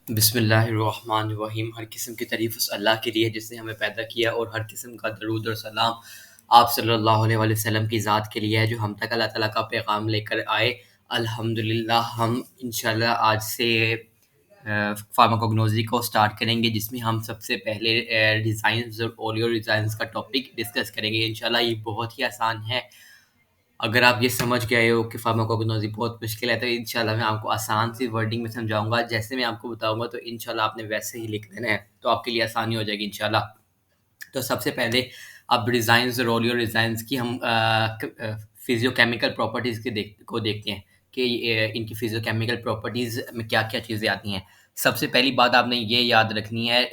बिस्मिल्लाहिर्रहमानिर्रहीम। हर किस्म की तारीफ़ उस अल्लाह के लिए जिसने हमें पैदा किया और हर किस्म का दरूद और सलाम आप सल्लल्लाहु अलैहि वसल्लम की ज़ात के लिए है जो हम तक अल्लाह ताला का पैगाम लेकर आए। अल्हम्दुलिल्लाह हम इंशाल्लाह आज से फार्माकोग्नोसी को स्टार्ट करेंगे जिसमें हम सबसे पहले डिज़ाइंस और ओलियो डिज़ाइंस का टॉपिक डिस्कस करेंगे। इंशाल्लाह ये बहुत ही आसान है। अगर आप ये समझ गए हो कि फार्माकोग्नोसी बहुत मुश्किल है, तो इंशाल्लाह मैं आपको आसान सी वर्डिंग में समझाऊँगा। जैसे मैं आपको बताऊँगा तो इंशाल्लाह आपने वैसे ही लिख देना है, तो आपके लिए आसानी हो जाएगी इंशाल्लाह। तो सबसे पहले अब डिज़ाइंस रोलियो डिज़ाइंस की हम फिज़ियोकेमिकल प्रॉपर्टीज़ को देखते हैं कि इनकी फिज़ियोकेमिकल प्रॉपर्टीज़ में क्या-क्या चीज़ें आती हैं। सबसे पहली बात आपने ये याद रखनी है,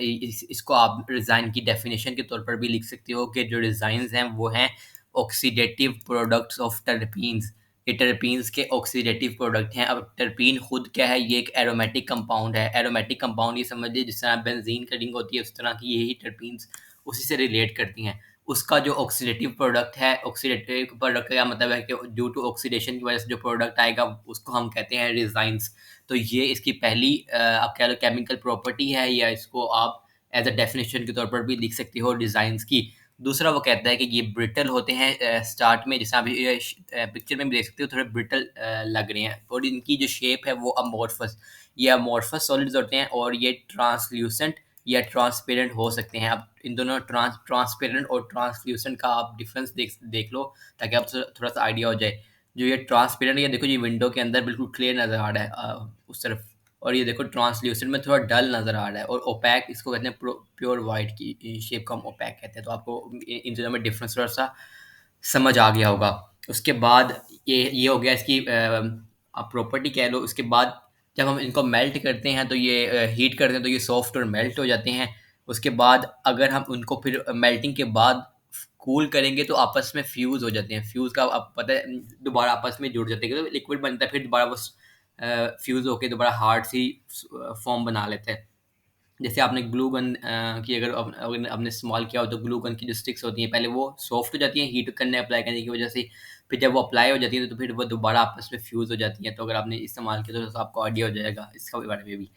इसको आप डिज़ाइन की डेफ़िनेशन के तौर पर भी लिख सकते हो कि जो डिज़ाइंस हैं वो हैं ऑक्सीडेटिव प्रोडक्ट्स ऑफ टर्पीन्स। ये टर्पीन्स के ऑक्सीडेटिव प्रोडक्ट हैं। अब टर्पीन खुद क्या है? ये एक एरोमेटिक कंपाउंड है। एरोमेटिक कंपाउंड ये समझ लीजिए जिस तरह बेंज़ीन का रिंग होती है उस तरह की यही टर्पीन्स उसी से रिलेट करती हैं। उसका जो ऑक्सीडेटिव प्रोडक्ट है, ऑक्सीडेटिव प्रोडक्ट का क्या मतलब है कि ड्यू टू ऑक्सीडेशन की वजह से जो प्रोडक्ट आएगा उसको हम कहते हैं रिज़ाइन्स। तो ये इसकी पहली आप कह लो केमिकल प्रॉपर्टी है या इसको आप एज़ अ डेफिनिशन के तौर पर भी लिख सकते हो डिज़ाइन्स की। दूसरा वो कहता है कि ये ब्रिटल होते हैं स्टार्ट में, जैसे आप ये पिक्चर में भी देख सकते हो थोड़े ब्रिटल लग रहे हैं और इनकी जो शेप है वो अमॉर्फस, ये अमॉर्फस सॉलिड्स होते हैं और ये ट्रांसल्यूसेंट या ट्रांसपेरेंट हो सकते हैं। अब इन दोनों ट्रांसपेरेंट और ट्रांसल्यूसेंट का आप डिफरेंस देख देख लो ताकि आपको थोड़ा सा आइडिया हो जाए। जो ये ट्रांसपेरेंट, ये देखो ये विंडो के अंदर बिल्कुल क्लियर नज़र आ रहा है उस तरफ, और ये देखो ट्रांसल्यूसेंट में थोड़ा डल नज़र आ रहा है, और ओपैक इसको कहते हैं प्योर वाइट की शेप को हम ओपैक कहते हैं। तो आपको इन दोनों में डिफरेंस थोड़ा सा समझ आ गया होगा। उसके बाद ये हो गया इसकी आप प्रॉपर्टी कह लो। उसके बाद जब हम इनको मेल्ट करते हैं तो ये हीट करते हैं तो ये सॉफ्ट और मेल्ट हो जाते हैं। उसके बाद अगर हम उनको फिर मेल्टिंग के बाद कूल करेंगे तो आपस में फ्यूज़ हो जाते हैं। फ्यूज़ का आप पता है दोबारा आपस में जुड़ जाते हैं, तो लिक्विड बनता है, फिर दोबारा वो फ्यूज़ होके दोबारा हार्ड सी फॉर्म बना लेता है। जैसे आपने ग्लू गन की अगर आपने इस्तेमाल किया हो तो ग्लू गन की जो स्टिक्स होती हैं पहले वो सॉफ्ट हो जाती हैं हीट करने अप्लाई करने की वजह से, फिर जब वो अप्लाई हो जाती है तो फिर वो दोबारा आपस में फ्यूज़ हो जाती हैं। तो अगर आपने इस्तेमाल किया तो आपको आइडिया हो जाएगा इसका बारे में भी।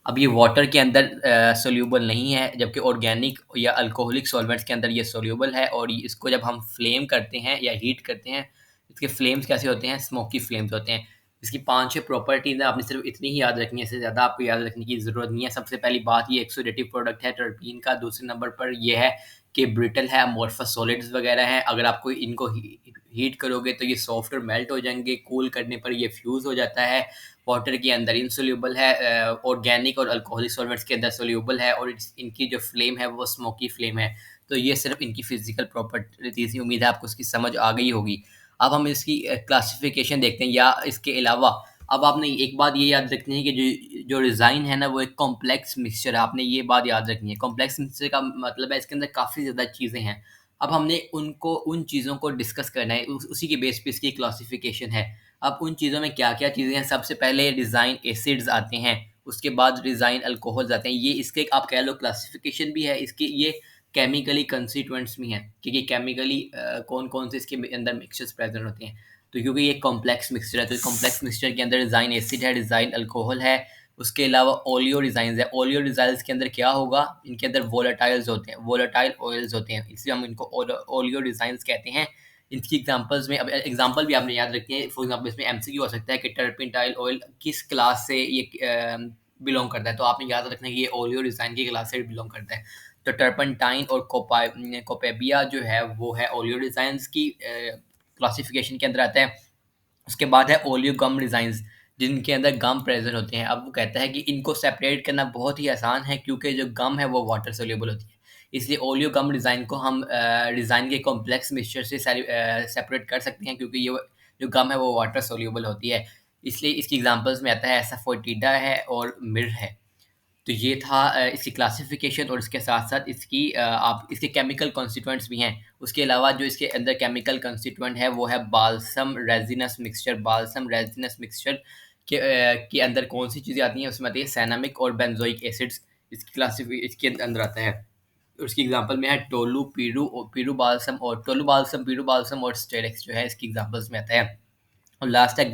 अब ये वाटर के अंदर सोल्यूबल नहीं है, जबकि ऑर्गेनिक या अल्कोहलिक सॉल्वेंट्स के अंदर ये सोल्यूबल है, और इसको जब हम फ्लेम करते हैं या हीट करते हैं, इसके फ्लेम्स कैसे होते हैं? स्मोकी फ्लेम्स होते हैं। इसकी 5-6 प्रॉपर्टीज़ हैं, आपने सिर्फ़ इतनी ही याद रखनी है, इससे ज़्यादा आपको याद रखने की ज़रूरत नहीं है। सबसे पहली बात ये एक्सोडेटिव प्रोडक्ट है टर्पीन का। दूसरे नंबर पर ये है कि ब्रिटल है, अमॉर्फस सॉलिड्स वगैरह हैं। अगर आपको इनको हीट करोगे तो ये सॉफ्ट और मेल्ट हो जाएँगे, कूल करने पर ये फ्यूज़ हो जाता है। वाटर के अंदर इनसोल्यूबल है, ऑर्गेनिक और अल्कोहलिक सॉल्वेंट्स के अंदर सोल्यूबल है, और इनकी जो फ्लेम है वो स्मोकी फ्लेम है। तो ये सिर्फ़ इनकी फ़िज़िकल प्रॉपर्टीज़ थी। उम्मीद है आपको इसकी समझ आ गई होगी। अब हम इसकी क्लासिफ़िकेशन देखते हैं, या इसके अलावा अब आपने एक बात ये याद रखनी है कि जो जो डिज़ाइन है ना वो एक कॉम्प्लेक्स मिक्सचर है। आपने ये बात याद रखनी है। कॉम्प्लेक्स मिक्सचर का मतलब है इसके अंदर काफ़ी ज़्यादा चीज़ें हैं। अब हमने उन चीज़ों को डिस्कस करना है, उसी के बेस पे इसकी क्लासिफ़िकेशन है। अब उन चीज़ों में क्या-क्या चीज़ें हैं? सबसे पहले डिज़ाइन एसिड्स आते हैं, उसके बाद डिज़ाइन अल्कोहल्स आते हैं। ये इसके आप कह लो क्लासिफ़िकेशन भी है इसकी, ये केमिकली कंस्टीट्यूएंट्स भी हैं, क्योंकि केमिकली कौन-कौन से इसके अंदर मिक्सचर्स प्रेज़ेंट होते हैं। तो क्योंकि ये कॉम्प्लेक्स मिक्सचर है, तो कॉम्प्लेक्स मिक्सचर के अंदर डिज़ाइन एसिड है, डिज़ाइन अल्कोहल है, उसके अलावा ओलियो डिज़ाइन्स है। ओलियो डिज़ाइन्स के अंदर क्या होगा? इनके अंदर वोलेटाइल्स होते हैं, वोलेटाइल ऑयल्स होते हैं, इसलिए हम इनको ओलियो डिज़ाइन्स कहते हैं। इनकी एग्ज़ाम्पल्स में अब एग्ज़ाम्पल भी आपने याद रखनी है। फॉर एग्ज़ाम्पल इसमें एमसीक्यू हो सकता है कि टर्पेंटाइल ऑयल किस क्लास से ये बिलॉन्ग करता है, तो आपने याद रखना है कि ये ओलियो डिज़ाइन की क्लास से बिलॉन्ग करता है। तो टर्पेंटाइन और कोपेबिया जो है वो है ओलियो डिज़ाइन्स की क्लासिफ़िकेशन के अंदर आता है। उसके बाद है ओलियो गम डिज़ाइन्स, जिनके अंदर गम प्रेज़ेंट होते हैं। अब वो कहता है कि इनको सेपरेट करना बहुत ही आसान है, क्योंकि जो गम है वो वाटर सोल्यूबल होती है। इसलिए ओलियो गम डिज़ाइन को हम डिज़ाइन के कॉम्प्लेक्स मिक्सचर से सेपरेट कर सकते हैं, क्योंकि ये जो गम है वो वाटर सोल्यूबल होती है। इसलिए इसकी एग्ज़ाम्पल्स में आता है एसाफोटिडा है और मिर है। तो ये था इसकी क्लासिफ़िकेशन, और इसके साथ-साथ इसकी आप इसके केमिकल कॉन्स्टिट्यूएंट्स भी हैं। उसके अलावा जो इसके अंदर केमिकल कॉन्स्टिट्यूएंट है वो है बाल्सम रेज़िनस मिक्सचर। बाल्सम रेज़िनस मिक्सचर के अंदर कौन-सी चीज़ें आती हैं? उसमें आती है सैनामिक और बेंज़ोइक एसिड्स। इसके अंदर आता है। उसकी एग्ज़ाम्पल में है टोलू बाल्सम, पीरू बाल्सम और स्टेरेक्स जो है इसकी एग्ज़ाम्पल्स में आता है। और लास्ट है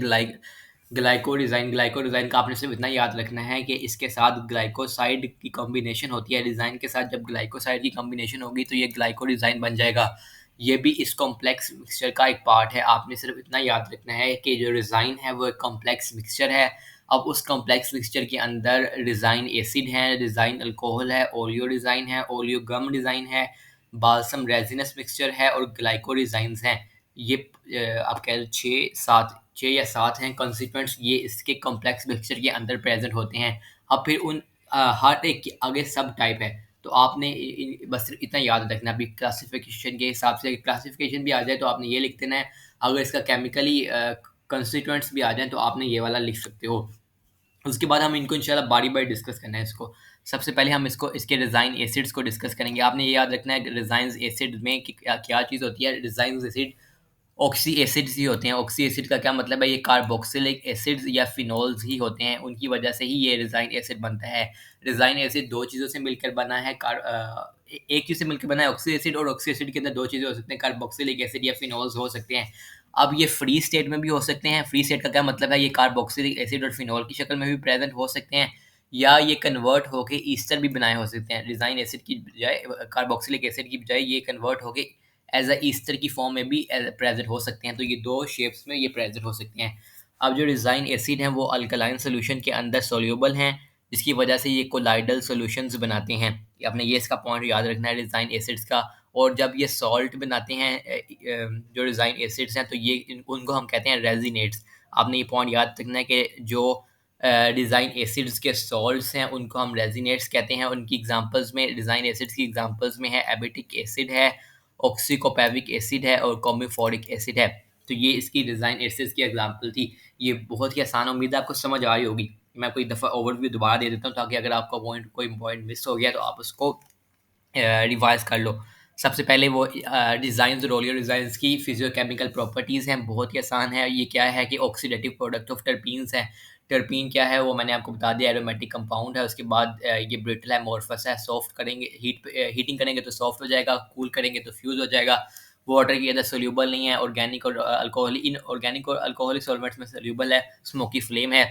ग्लाइकोडिज़ाइन का आपने सिर्फ़ इतना याद रखना है कि इसके साथ ग्लाइकोसाइड की कॉम्बिनेशन होती है, डिज़ाइन के साथ जब ग्लाइकोसाइड की कॉम्बिनेशन होगी तो ये ग्लाइकोडिज़ाइन बन जाएगा। ये भी इस कॉम्प्लेक्स मिक्सचर का एक पार्ट है, आपने सिर्फ़ इतना याद रखना है कि जो डिज़ाइन है वो एक कॉम्प्लेक्स मिक्सचर है। अब उस कॉम्प्लेक्स मिक्सचर के अंदर डिज़ाइन एसिड है, डिज़ाइन अल्कोहल है, ओलियो डिज़ाइन है, ओलियो गम डिज़ाइन है, बाल्सम रेज़िनस मिक्सचर है और ग्लाइकोडिज़ाइन्स हैं। ये आप कह लो 6 या 7 हैं कंस्टिट्यूएंट्स, ये इसके कॉम्प्लेक्स मिक्सचर के अंदर प्रेज़ेंट होते हैं। अब फिर हर एक के आगे सब टाइप है, तो आपने बस सिर्फ इतना याद रखना है। अभी क्लासिफिकेशन के हिसाब से क्लासिफिकेशन भी आ जाए तो आपने ये लिख देना है, अगर इसका केमिकली कंस्टिट्यूएंट्स भी आ जाएँ तो आपने ये वाला लिख सकते हो। उसके बाद हम इनको इंशाल्लाह बारी-बारी डिस्कस करना है इसको। सबसे पहले हम इसके रिज़ाइन एसिड्स को डिस्कस करेंगे। आपने ये याद रखना है कि रिज़ाइन एसिड में कि क्या क्या चीज़ होती है। रिज़ाइन एसिड ऑक्सी एसिड्स ही होते हैं। ऑक्सी एसिड का क्या मतलब है, ये कार्बोक्सिलिक एसिड्स या फिनोल्स ही होते हैं, उनकी वजह से ही ये रिज़ाइन एसिड बनता है। रिज़ाइन एसिड 2 चीज़ों से मिलकर बना है, एक चीज़ से मिलकर बना है ऑक्सी एसिड, और ऑक्सी एसिड के अंदर 2 चीज़ें हो सकती हैं, कार्बोक्सिलिक एसिड या फिनोल्स हो सकते हैं। अब ये फ्री स्टेट में भी हो सकते हैं। फ्री स्टेट का क्या मतलब है, ये कार्बोक्सिलिक एसिड और फिनोल की शक्ल में भी प्रेज़ेंट हो सकते हैं, या ये कन्वर्ट होके ईस्टर भी बनाए हो सकते हैं। रिज़ाइन एसिड की बजाय कार्बोक्सिलिक एसिड की बजाय ये कन्वर्ट होके एज़ अ ईस्टर की फॉर्म में भी प्रेज़ेंट हो सकते हैं, तो ये 2 शेप्स में ये प्रेज़ेंट हो सकते हैं। अब जो रिज़ाइन एसिड हैं वो अल्कलाइन सॉल्यूशन के अंदर सॉल्युबल हैं, जिसकी वजह से ये कोलाइडल सॉल्यूशंस बनाते हैं। आपने ये इसका पॉइंट याद रखना है रिज़ाइन एसिड्स का। और जब ये सॉल्ट बनाते हैं जो रिज़ाइन एसिड्स हैं, तो ये उनको हम कहते हैं रेज़िनेट्स। आपने ये पॉइंट याद रखना है कि जो डिज़ाइन एसिड्स के सॉल्ट्स हैं उनको हम रेज़िनेट्स कहते हैं। उनकी एग्ज़ाम्पल्स में, डिज़ाइन एसिड्स की एग्ज़ाम्पल्स में है एबिटिक एसिड है, ऑक्सीकोपेविक एसिड है और कॉम्बिफोरिक एसिड है। तो ये इसकी डिज़ाइन एसिड्स की एग्ज़ाम्पल थी। ये बहुत ही आसान, उम्मीद है आपको समझ आ रही होगी। मैं कोई दफ़ा ओवरव्यू दोबारा दे देता हूँ ताकि अगर आपका कोई पॉइंट मिस हो गया तो आप उसको रिवाइज़ कर लो। सबसे पहले वो डिज़ाइन्स, रोलियो डिज़ाइन्स की फिज़ियोकेमिकल प्रॉपर्टीज़ हैं, बहुत ही आसान है। ये क्या है कि ऑक्सीडेटिव प्रोडक्ट ऑफ टर्पीन्स है। टर्पीन क्या है वो मैंने आपको बता दिया, एरोमेटिक कंपाउंड है। उसके बाद ये ब्रिटल है, अमोर्फस है, सॉफ्ट करेंगे हीटिंग करेंगे तो सॉफ्ट हो जाएगा, कूल करेंगे तो फ्यूज़ हो जाएगा। वाटर के अंदर सोल्यूबल नहीं है, ऑर्गेनिक और इनऑर्गेनिक और अल्कोहलिक सॉल्वेंट्स में सोल्यूबल है, स्मोकी फ्लेम है।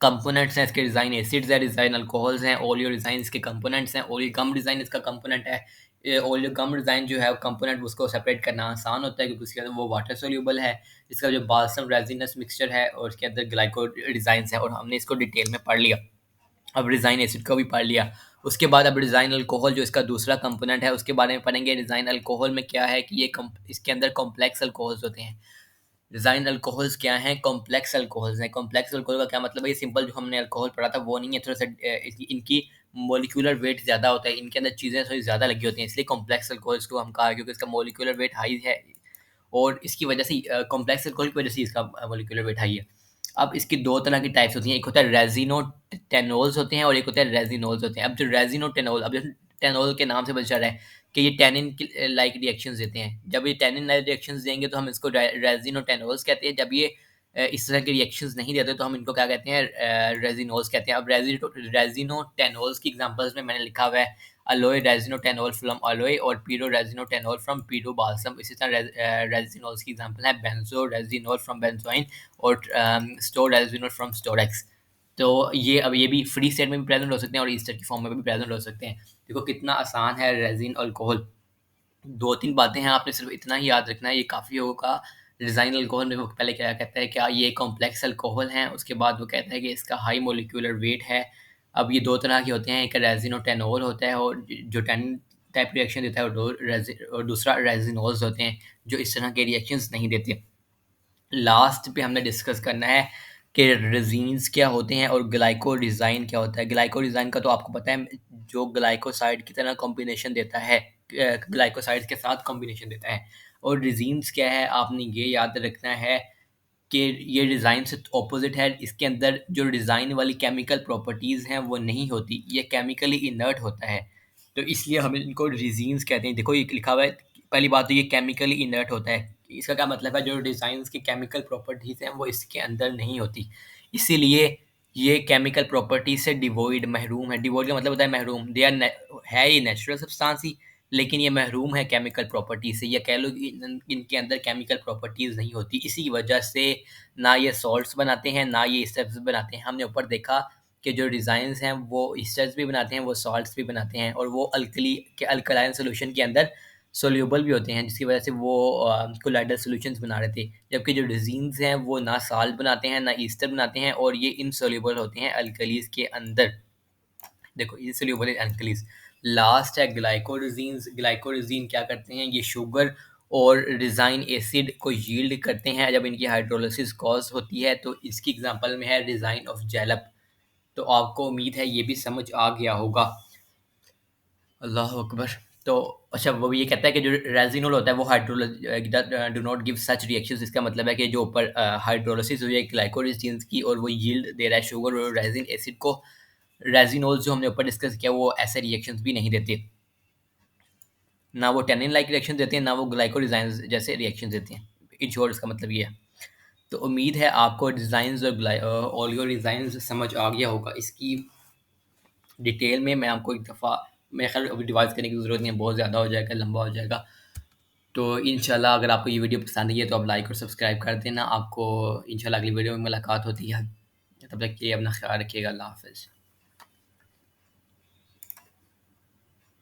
कंपोनेंट्स हैं इसके, डिज़ाइन एसिड्स हैं, डिज़ाइन अल्कोहल्स हैं, ओलियो डिज़ाइन इसके कंपोनेंट्स हैं, ओलियो गम डिज़ाइन इसका कंपोनेंट है। ये ओलियो गम डिज़ाइन जो है वो कंपोनेंट, उसको सेपरेट करना आसान होता है क्योंकि उसके अंदर वो वाटर सोल्यूबल है। इसका जो बाल्सम रेजिनस मिक्सचर है और उसके अंदर ग्लाइको डिज़ाइंस है, और हमने इसको डिटेल में पढ़ लिया। अब डिज़ाइन एसिड को भी पढ़ लिया। उसके बाद अब डिज़ाइन अल्कोहल जो इसका दूसरा कंपोनेंट है उसके बारे में पढ़ेंगे। डिज़ाइन अल्कोहल में क्या है कि इसके अंदर कॉम्प्लेक्स अल्कोहल्स होते हैं। डिज़ाइन अल्कोहल्स क्या हैं? कॉम्प्लेक्स अल्कोहल्स हैं। कॉम्प्लेक्स अल्कोहल का क्या मतलब है? ये सिंपल जो हमने अल्कोहल पढ़ा था वो नहीं है, थोड़ा-सा इनकी मॉलिक्यूलर वेट ज़्यादा होता है, इनके अंदर चीज़ें थोड़ी ज़्यादा लगी होती हैं, इसलिए कॉम्प्लेक्स अल्कोहल्स को हम कहा, क्योंकि इसका मॉलिक्यूलर वेट हाई है, और इसकी वजह से कॉम्प्लेक्स अल्कोहल की वजह से इसका मॉलिक्यूलर वेट हाई है। अब इसकी 2 तरह की टाइप्स होती हैं, एक होता है रेज़िनोटेनॉल्स होते हैं और एक होता है रेज़िनॉल्स होते हैं। अब जो रेज़िनोटेनॉल, अब जैसे टेनॉल के नाम से पता चल रहा है कि ये टैनिन की लाइक रिएक्शंस देते हैं। जब ये टैनिन लाइक रिएक्शंस देंगे तो हम इसको रेज़िनोटेनॉल्स कहते हैं। जब ये इस तरह के रिएक्शंस नहीं देते तो हम इनको क्या कहते हैं, रेज़िनॉल्स कहते हैं। अब रेज़िनोटेनॉल्स की एग्ज़ाम्पल्स में मैंने लिखा हुआ है अलोए रेज़िनोटेनॉल फ्रॉम अलोए और पीरो रेज़िनोटेनॉल फ्रॉम पीरो बाल्सम। इसी तरह रेज़िनॉल्स की एग्ज़ाम्पल है बेंज़ो रेज़िनॉल फ्रॉम बेंज़ोइन और स्टोर रेज़िनॉल फ्रॉम स्टोरेक्स। तो ये अब ये भी फ्री स्टेट में भी प्रेज़ेंट हो सकते हैं और ईस्टर की फॉर्म में भी प्रेज़ेंट हो सकते हैं। देखो कितना आसान है रेज़िन अल्कोहल। 2-3 बातें हैं, आपने सिर्फ़ इतना ही याद रखना है, ये काफ़ी होगा। डिज़ाइन अल्कोहल में वो पहले क्या कहता है, क्या ये कॉम्प्लेक्स अल्कोहल हैं, उसके बाद वो कहता है कि इसका हाई मॉलिक्यूलर वेट है। अब ये 2 तरह के होते हैं, एक रेज़िनोटेनॉल होता है और जो टैनिन टाइप रिएक्शन देता है, और दूसरा रेज़िनॉल्स होते हैं, जो इस तरह के रिएक्शंस नहीं देते। लास्ट पे हमने डिस्कस करना है कि रेज़ीन्स क्या होते हैं और ग्लाइकोडिज़ाइन क्या होता है। ग्लाइकोडिज़ाइन का तो आपको पता है, जो ग्लाइकोसाइड की तरह कॉम्बिनेशन देता है, ग्लाइकोसाइड्स के साथ कॉम्बिनेशन देता है। और रेज़ीन्स क्या है, आपने ये याद रखना है कि ये डिज़ाइन से ऑपोज़िट है। इसके अंदर जो डिज़ाइन वाली केमिकल प्रॉपर्टीज़ हैं वो नहीं होती, ये केमिकली इनर्ट होता है। तो इसलिए हम इनको रेज़ीन्स कहते हैं। देखो ये लिखा हुआ है, पहली बात तो ये केमिकली इनर्ट होता है। इसका क्या मतलब है, जो डिज़ाइन्स की केमिकल प्रॉपर्टीज़ हैं वो इसके अंदर नहीं होती। इसीलिए ये केमिकल प्रॉपर्टीज़ से डिवॉइड, महरूम है। डिवॉइड का मतलब होता है महरूम। दे आर ने है ये नेचुरल सब्सटेंस ही, लेकिन ये महरूम है केमिकल प्रॉपर्टी से, या कह लो कि इनके अंदर केमिकल प्रॉपर्टीज़ नहीं होती। इसी वजह से ना ये सॉल्ट्स बनाते हैं, ना ये एस्टर्स बनाते हैं। हमने ऊपर देखा कि जो डिज़ाइंस हैं वो एस्टर्स भी बनाते हैं, वो सॉल्ट्स भी बनाते हैं, और वो अल्कलाइन सॉल्यूशन के अंदर सोल्यूबल भी होते हैं, जिसकी वजह से वो कोलाइडल सॉल्यूशंस बना रहे थे। जबकि जो रेज़िन्स हैं वो ना साल्ट बनाते हैं, ना ईस्टर बनाते हैं, और ये इनसॉल्युबल होते हैं अल्कलीज़ के अंदर। देखो इनसॉल्युबल इन अल्कलीज़। लास्ट है ग्लाइकोरेज़िन्स। ग्लाइकोरेज़िन क्या करते हैं, ये शुगर और रिज़ाइन एसिड को यील्ड करते हैं जब इनकी हाइड्रोलिसिस कॉज़ होती है। तो इसकी एग्ज़ाम्पल में है रिज़ाइन ऑफ जेलप। तो आपको उम्मीद है ये भी समझ आ गया होगा। अल्लाह अकबर! तो अच्छा, वो ये कहता है कि जो रेज़िनोल होता है वो do not give such reactions. इसका मतलब है कि जो ऊपर हाइड्रोलिसिस हुई है ग्लाइकोरेज़िन्स की, और वो यील्ड दे रहा है शुगर और रेज़िन एसिड को। रेज़िनोल जो हमने ऊपर डिस्कस किया वो ऐसे रिएक्शंस भी नहीं देते। ना वो टैनिन लाइक रिएक्शन देते हैं, ना वो ग्लाइकोरेज़ाइन्स जैसे रिएक्शन देते हैं। इन शॉर्ट इसका मतलब ये है। तो उम्मीद है आपको डिज़ाइंस और ओलियो डिज़ाइंस समझ आ गया होगा। इसकी डिटेल में मैं आपको एक दफ़ा, मेरे ख़्याल अभी डिवाइस करने की ज़रूरत नहीं है, बहुत ज़्यादा हो जाएगा, लंबा हो जाएगा। तो इंशाल्लाह अगर आपको ये वीडियो पसंद आई है तो आप लाइक और सब्सक्राइब कर देना। आपको इंशाल्लाह अगली वीडियो में मुलाकात होती है। तब तक के लिए अपना ख़्याल रखिएगा। अल्लाह हाफ़िज़।